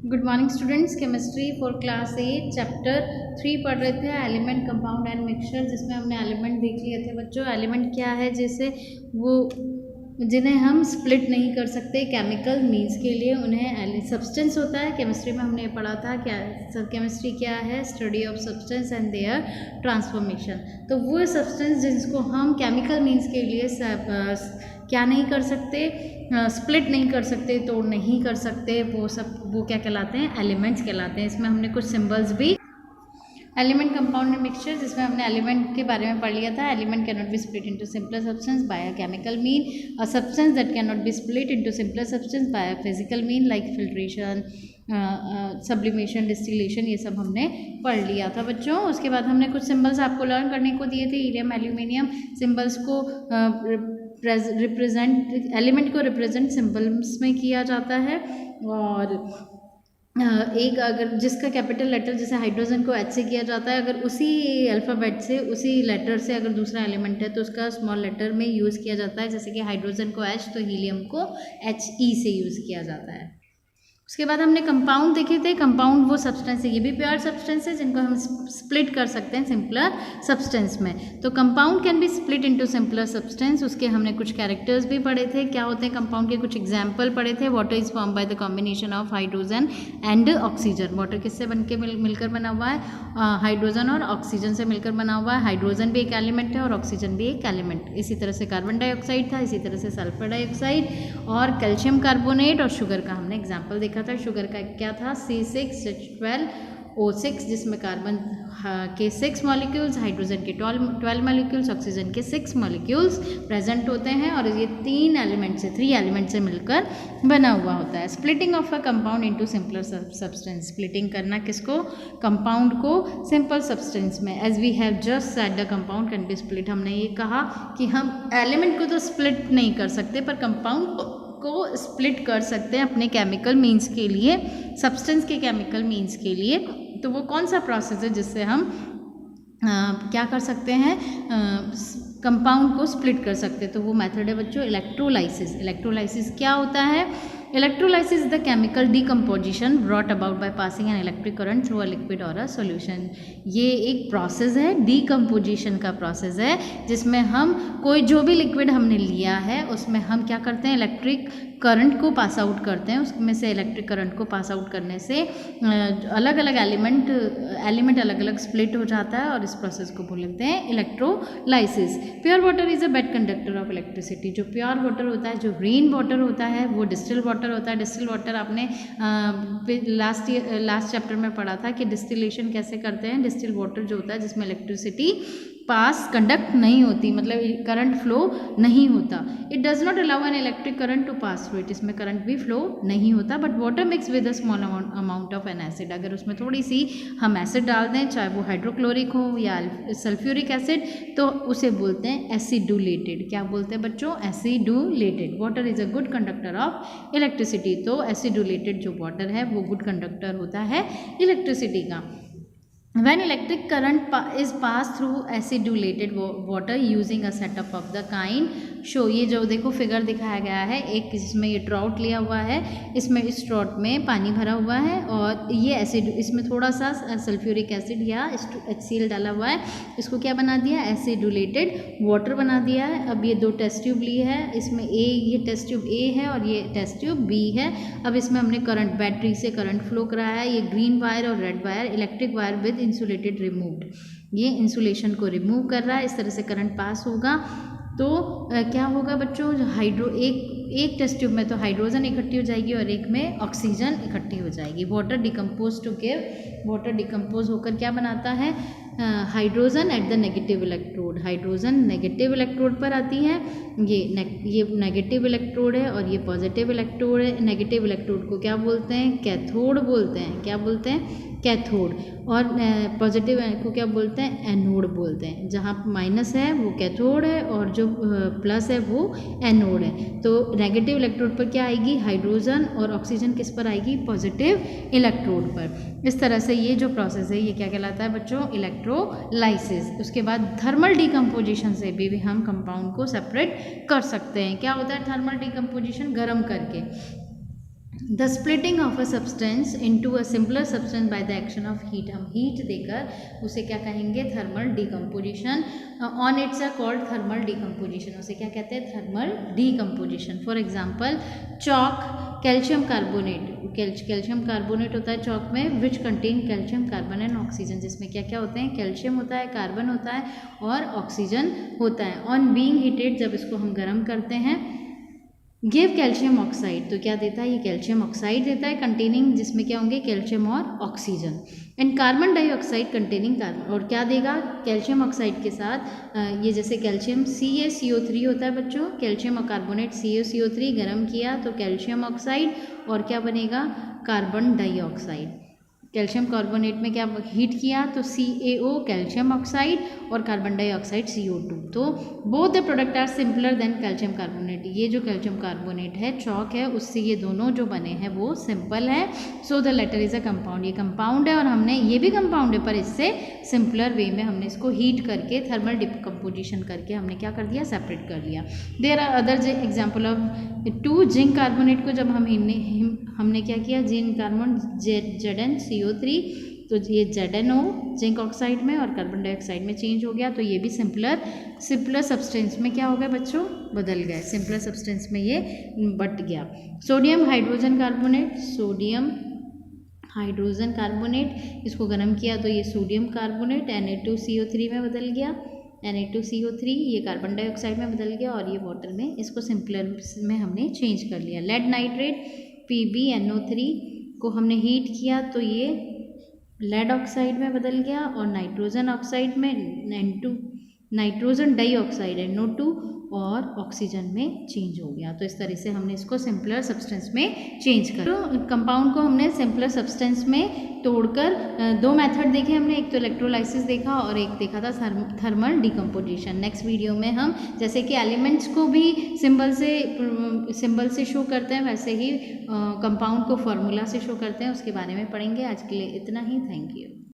Good morning students. Chemistry for class 8 chapter 3 पढ़ रहे थे, एलिमेंट कंपाउंड एंड मिक्सचर, जिसमें हमने एलिमेंट देख लिए थे बच्चों। एलिमेंट क्या है? जैसे वो जिन्हें हम स्प्लिट नहीं कर सकते केमिकल मीन्स के लिए, उन्हें सब्सटेंस होता है। केमिस्ट्री में हमने पढ़ा था क्या केमिस्ट्री क्या है, study of substance and their transformation. तो वो सब्सटेंस जिसको हम केमिकल मीन्स के लिए क्या नहीं कर सकते, स्प्लिट नहीं कर सकते, तोड़ नहीं कर सकते, वो क्या कहलाते हैं? एलिमेंट्स कहलाते हैं। इसमें हमने कुछ सिंबल्स भी, एलिमेंट कंपाउंड एंड मिक्सचर, जिसमें हमने एलिमेंट के बारे में पढ़ लिया था। Element can not be split into simpler substance bye a chemical mean, a substance that can not be split into simpler substance bye a physical mean like filtration, sublimation, distillation, ये सब हमने पढ़ लिया था बच्चों। उसके बाद हमने कुछ सिंबल्स आपको लर्न करने को दिए थे। हीलियम, एल्यूमिनियम सिंबल्स को रिप्रेजेंट, एलिमेंट को रिप्रेजेंट सिंबल्स में किया जाता है। और एक अगर जिसका कैपिटल लेटर, जैसे हाइड्रोजन को H से किया जाता है, अगर उसी अल्फ़ाबेट से, उसी लेटर से अगर दूसरा एलिमेंट है तो उसका स्मॉल लेटर में यूज़ किया जाता है। जैसे कि हाइड्रोजन को H तो हीलियम को HE से यूज़ किया जाता है। उसके बाद हमने कंपाउंड देखे थे। कंपाउंड वो सब्सटेंस है, ये भी प्योर सब्सटेंस है जिनको हम स्प्लिट कर सकते हैं सिंपलर सब्सटेंस में। तो compound can be split into simpler substance. उसके हमने कुछ कैरेक्टर्स भी पढ़े थे, क्या होते हैं कंपाउंड के कुछ एग्जाम्पल पढ़े थे। Water is form by the combination of hydrogen and oxygen. Water किससे बन के मिलकर बना हुआ है? हाइड्रोजन और ऑक्सीजन से मिलकर बना हुआ है। हाइड्रोजन भी एक एलिमेंट है और ऑक्सीजन भी एक एलिमेंट। इसी तरह से कार्बन डाइऑक्साइड था, इसी तरह से सल्फर डाइऑक्साइड और कैल्शियम कार्बोनेट और शुगर का हमने एग्जाम्पल देखा था। शुगर का क्या था? C6H12O6, जिसमें कार्बन के 6 मॉलिक्यूल्स, हाइड्रोजन के 12 मॉलिक्यूल्स, ऑक्सीजन के 6 मॉलिक्यूल्स प्रेजेंट होते हैं और ये 3 एलिमेंट से मिलकर बना हुआ होता है। Splitting of a compound into simpler substance. Splitting करना किसको? कंपाउंड को सिंपल सब्सटेंस में। As we have just said the compound can be split. हमने ये कहा कि हम एलिमेंट को तो स्प्लिट नहीं कर सकते पर कंपाउंड को स्प्लिट कर सकते हैं अपने केमिकल मीन्स के लिए, सब्सटेंस के केमिकल मीन्स के लिए। तो वो कौन सा प्रोसेस है जिससे हम क्या कर सकते हैं, कंपाउंड को स्प्लिट कर सकते हैं? तो वो मेथड है बच्चों इलेक्ट्रोलाइसिस। इलेक्ट्रोलाइसिस क्या होता है? Electrolysis is the chemical decomposition brought about by passing an electric current through a liquid और अ सॉल्यूशन। ये एक प्रोसेस है, डिकम्पोजिशन का प्रोसेस है, जिसमें हम कोई जो भी लिक्विड हमने लिया है उसमें हम क्या करते हैं? इलेक्ट्रिक करंट को पास आउट करते हैं। उसमें से इलेक्ट्रिक करंट को पास आउट करने से अलग अलग एलिमेंट अलग अलग स्प्लिट हो जाता है और इस प्रोसेस को बोलते हैं electrolysis. Pure water is a bad conductor of electricity. जो प्योर वाटर होता है, जो रेन वाटर होता है, वो डिस्टिल वाटर होता है। डिस्टिल वाटर आपने लास्ट चैप्टर में पढ़ा था कि डिस्टिलेशन कैसे करते हैं। डिस्टिल वाटर जो होता है जिसमें इलेक्ट्रिसिटी कंडक्ट नहीं होती, मतलब करंट फ्लो नहीं होता। It does not allow an electric current to pass through it. इसमें करंट भी फ्लो नहीं होता। But water mix with a small amount of an acid. अगर उसमें थोड़ी सी हम एसिड डाल दें, चाहे वो हाइड्रोक्लोरिक हो या सल्फ्यूरिक एसिड, तो उसे बोलते हैं एसिडुलेटेड। क्या बोलते हैं बच्चों? Acidulated. Water is a good conductor of electricity. तो एसिडुलेटेड जो वाटर है वो गुड कंडक्टर होता है इलेक्ट्रिसिटी का। When electric current is passed through acidulated water using a setup of the kind show, ये जो देखो फिगर दिखाया गया है एक, जिसमें ये ट्राउट लिया हुआ है, इसमें इस ट्राउट में पानी भरा हुआ है और ये एसिड, इसमें थोड़ा सा सल्फ्यूरिक एसिड या HCl डाला हुआ है। इसको क्या बना दिया? एसिडुलेटेड वाटर बना दिया है। अब ये 2 टेस्ट ट्यूब ली है, इसमें ये टेस्ट ट्यूब A है और ये टेस्ट ट्यूब B है। अब इसमें हमने करंट, बैटरी से करंट फ्लो करा है। ये ग्रीन वायर और red wire, electric wire with insulated removed, ये इंसुलेशन को रिमूव कर रहा है। इस तरह से करंट पास होगा तो क्या होगा बच्चों? एक टेस्ट ट्यूब में तो हाइड्रोजन इकट्ठी हो जाएगी और एक में ऑक्सीजन इकट्ठी हो जाएगी। Water decompose to give, water decompose होकर क्या बनाता है? Hydrogen at the negative electrode. Hydrogen negative electrode पर आती है। ये नेगेटिव इलेक्ट्रोड है और ये पॉजिटिव इलेक्ट्रोड है। नेगेटिव इलेक्ट्रोड को क्या बोलते हैं? कैथोड बोलते हैं। क्या बोलते हैं? कैथोड। और पॉजिटिव को क्या बोलते हैं? एनोड बोलते हैं। जहाँ माइनस है वो कैथोड है और जो प्लस है वो एनोड है। तो नेगेटिव इलेक्ट्रोड पर क्या आएगी? हाइड्रोजन, और ऑक्सीजन किस पर आएगी? पॉजिटिव इलेक्ट्रोड पर। इस तरह से ये जो प्रोसेस है ये क्या कहलाता है बच्चों? इलेक्ट्रोलाइसिस। उसके बाद थर्मल डिकम्पोजिशन से भी हम कंपाउंड को सेपरेट कर सकते हैं। क्या होता है थर्मल डिकम्पोजिशन? गर्म करके। The splitting of a substance into a simpler substance by the action of heat, हम हीट देकर उसे क्या कहेंगे, thermal decomposition. On its are called thermal decomposition, उसे क्या कहते हैं, thermal decomposition. For example chalk, calcium carbonate, calcium carbonate होता है चॉक में, which contain calcium carbon and oxygen, जिसमें क्या क्या होते हैं, कैल्शियम होता है, कार्बन होता है और ऑक्सीजन होता है। ऑन बीइंग हीटेड, जब इसको हम गर्म करते हैं, गिव कैल्शियम ऑक्साइड, तो क्या देता है, ये कैल्शियम ऑक्साइड देता है कंटेनिंग, जिसमें क्या होंगे, कैल्शियम और oxygen. And carbon dioxide containing carbon, और क्या देगा, कैल्शियम ऑक्साइड के साथ ये जैसे कैल्शियम CaCO3 होता है बच्चों, कैल्शियम और कार्बोनेट CaCO3 गर्म किया तो कैल्शियम ऑक्साइड, और क्या बनेगा, कार्बन डाइऑक्साइड। कैल्शियम कार्बोनेट में क्या हीट किया तो CaO कैल्शियम ऑक्साइड और कार्बन डाइऑक्साइड CO2, तो both the product are simpler than calcium carbonate. ये जो कैल्शियम कार्बोनेट है चॉक है, उससे ये दोनों जो बने हैं वो सिंपल है। So the latter is a compound, ये कंपाउंड है और हमने ये भी कंपाउंड है पर इससे सिंपलर वे में हमने इसको हीट करके थर्मल डिकम्पोजिशन करके हमने क्या कर दिया, सेपरेट कर लिया। There are other example of two zinc carbonate को जब हमने क्या किया, जिंक कार्बन ZnCO3, तो ये ZnO जिंक ऑक्साइड में और कार्बन डाइऑक्साइड में चेंज हो गया, तो ये भी सिंपलर सब्सटेंस में क्या हो गया बच्चों, बदल गए, सिंपलर सब्सटेंस में ये बट गया। Sodium hydrogen carbonate, sodium hydrogen carbonate, इसको गर्म किया तो ये सोडियम कार्बोनेट Na2CO3 में बदल गया, Na2CO3 ये कार्बन डाइऑक्साइड में बदल गया और ये वाटर में, इसको सिंपलर में हमने चेंज कर लिया। लेड नाइट्रेट PbNO3 को हमने हीट किया तो ये लेड ऑक्साइड में बदल गया और नाइट्रोजन ऑक्साइड में नाइट्रोजन डाइऑक्साइड NO2 और ऑक्सीजन में चेंज हो गया। तो इस तरह से हमने इसको सिंपलर सब्सटेंस में चेंज कर, तो कंपाउंड को हमने सिंपलर सब्सटेंस में तोड़कर दो मेथड देखे हमने, एक तो इलेक्ट्रोलाइसिस देखा और एक देखा था थर्मल डिकम्पोजिशन। नेक्स्ट वीडियो में हम जैसे कि एलिमेंट्स को भी सिंबल से शो करते हैं, वैसे ही कंपाउंड को फार्मूला से शो करते हैं, उसके बारे में पढ़ेंगे। आज के लिए इतना ही, थैंक यू।